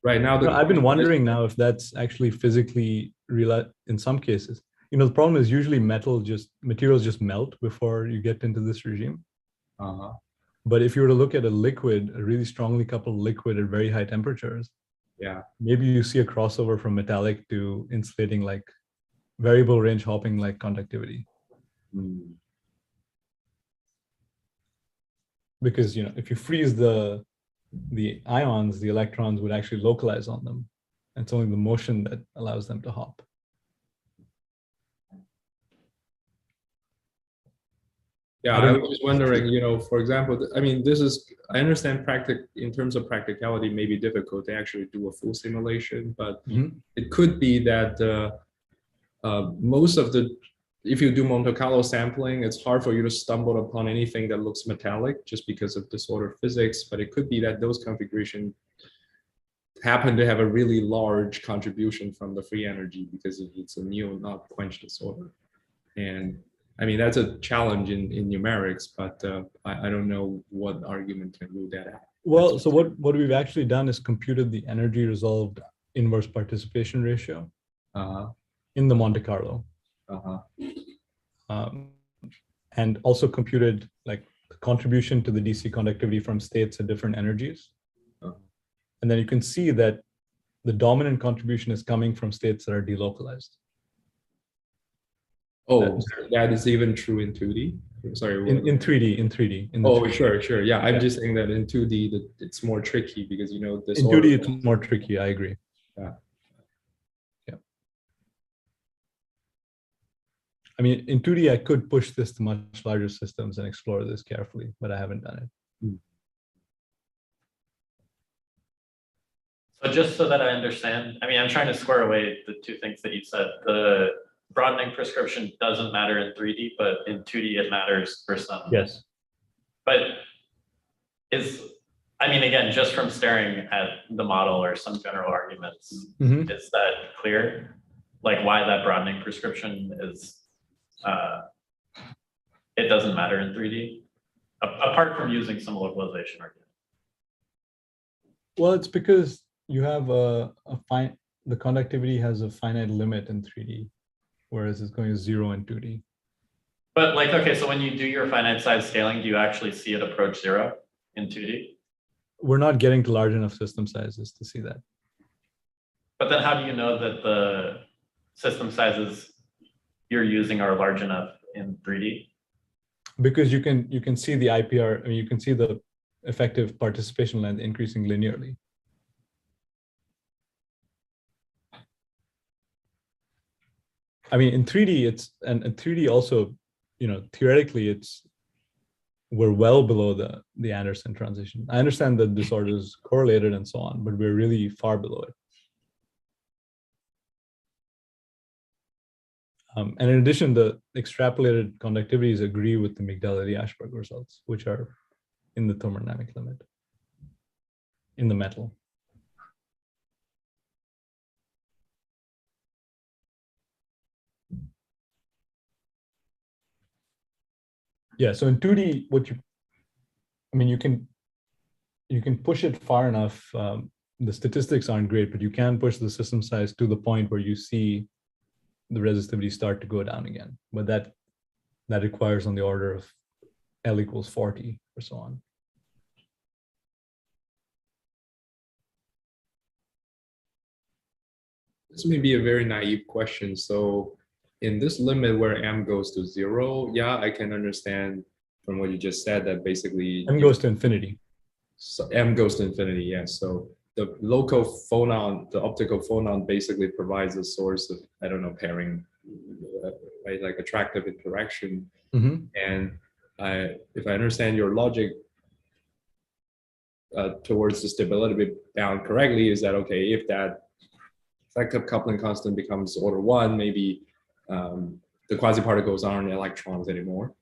right now, I've been wondering now if that's actually physically real in some cases. You know, the problem is usually materials just melt before you get into this regime. But if you were to look at a liquid, a really strongly coupled liquid at very high temperatures, maybe you see a crossover from metallic to insulating, like variable range hopping like conductivity. Because, you know, if you freeze the ions, the electrons would actually localize on them. It's only the motion that allows them to hop. Yeah, I was just wondering, you know, for example, I mean, I understand in terms of practicality, may be difficult to actually do a full simulation, but it could be that if you do Monte Carlo sampling, it's hard for you to stumble upon anything that looks metallic just because of disordered physics, but it could be that those configurations happen to have a really large contribution from the free energy because it's a neo not quench disorder. And I mean, that's a challenge in numerics, but I don't know what argument can rule that out. Well, so what we've actually done is computed the energy resolved inverse participation ratio in the Monte Carlo. And also computed like the contribution to the DC conductivity from states at different energies. And then you can see that the dominant contribution is coming from states that are delocalized. Oh, that is even true in 2D? Sorry. In 3D. In 3D. Sure. Yeah, I'm just saying that in 2D, that it's more tricky because, you know, this. In 2D, it's more tricky. I agree. Yeah. I mean, in 2D, I could push this to much larger systems and explore this carefully, but I haven't done it. So just so that I understand, I mean, I'm trying to square away the 2 things that you said. The broadening prescription doesn't matter in 3D, but in 2D it matters for some. Yes. But I mean, again, just from staring at the model or some general arguments, is that clear? Like why that broadening prescription is, it doesn't matter in 3D, apart from using some localization argument. Well, it's because you have the conductivity has a finite limit in 3D. Whereas it's going to 0 in 2D. But like, okay, so when you do your finite size scaling, do you actually see it approach 0 in 2D? We're not getting to large enough system sizes to see that. But then how do you know that the system sizes you're using are large enough in 3D? Because you can see the IPR, I mean, you can see the effective participation length increasing linearly. I mean, in 3D, and 3D also, theoretically, we're well below the Anderson transition. I understand that this order is correlated and so on, but we're really far below it. And in addition, the extrapolated conductivities agree with the Migdal-Eddy-Ashberg results, which are in the thermodynamic limit in the metal. Yeah, so in 2D, you can push it far enough. The statistics aren't great, but you can push the system size to the point where you see the resistivity start to go down again. But that requires on the order of L equals 40 or so on. This may be a very naive question. So in this limit where m goes to 0, yeah, I can understand from what you just said that basically M goes to infinity. So m goes to infinity, yes. So the local phonon, the optical phonon basically provides a source of, I don't know, pairing, right? Like attractive interaction. Mm-hmm. And if I understand your logic towards the stability bound correctly, is that okay, if that effective coupling constant becomes order 1, maybe the quasi-particles aren't electrons anymore.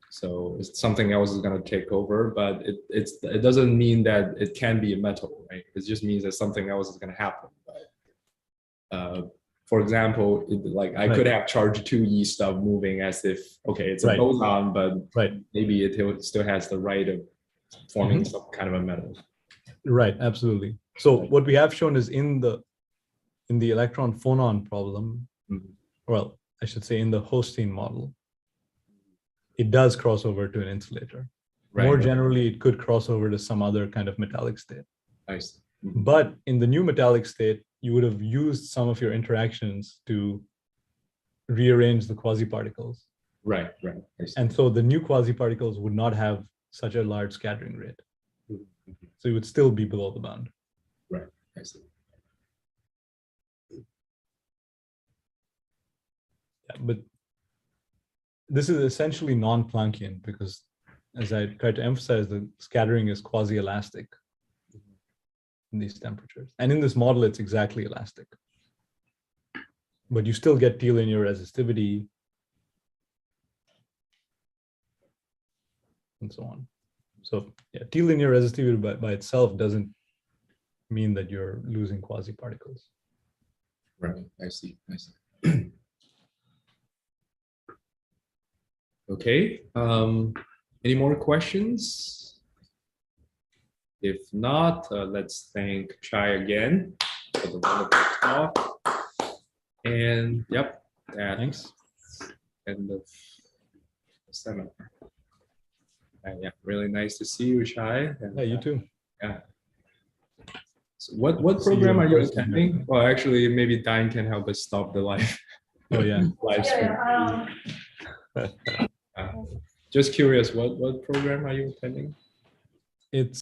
So it's something else is going to take over, but it doesn't mean that it can be a metal, right? It just means that something else is going to happen. But, for example, I could have charge 2e stuff moving as if, okay, it's a boson, but maybe it still has the right of forming some kind of a metal. Right, absolutely. So what we have shown is in the electron-phonon problem, well, I should say in the Holstein model, it does cross over to an insulator. More generally, it could cross over to some other kind of metallic state. I see. But in the new metallic state, you would have used some of your interactions to rearrange the quasi-particles. Right. And so the new quasi-particles would not have such a large scattering rate. So it would still be below the bound. Right, I see. Yeah, but this is essentially non-Planckian because, as I tried to emphasize, the scattering is quasi-elastic in these temperatures. And in this model, it's exactly elastic. But you still get T-linear resistivity and so on. So yeah, T-linear resistivity by itself doesn't mean that you're losing quasi-particles. Right, I see. Okay, any more questions? If not, let's thank Chai again for the wonderful talk. And yep, Thanks. End of the seminar. Yeah, really nice to see you, Chai. And, Yeah, you too. Yeah. So what program are you attending? Well, actually, maybe Dine can help us stop the live. Oh yeah. Live stream. Just curious, what program are you attending? It's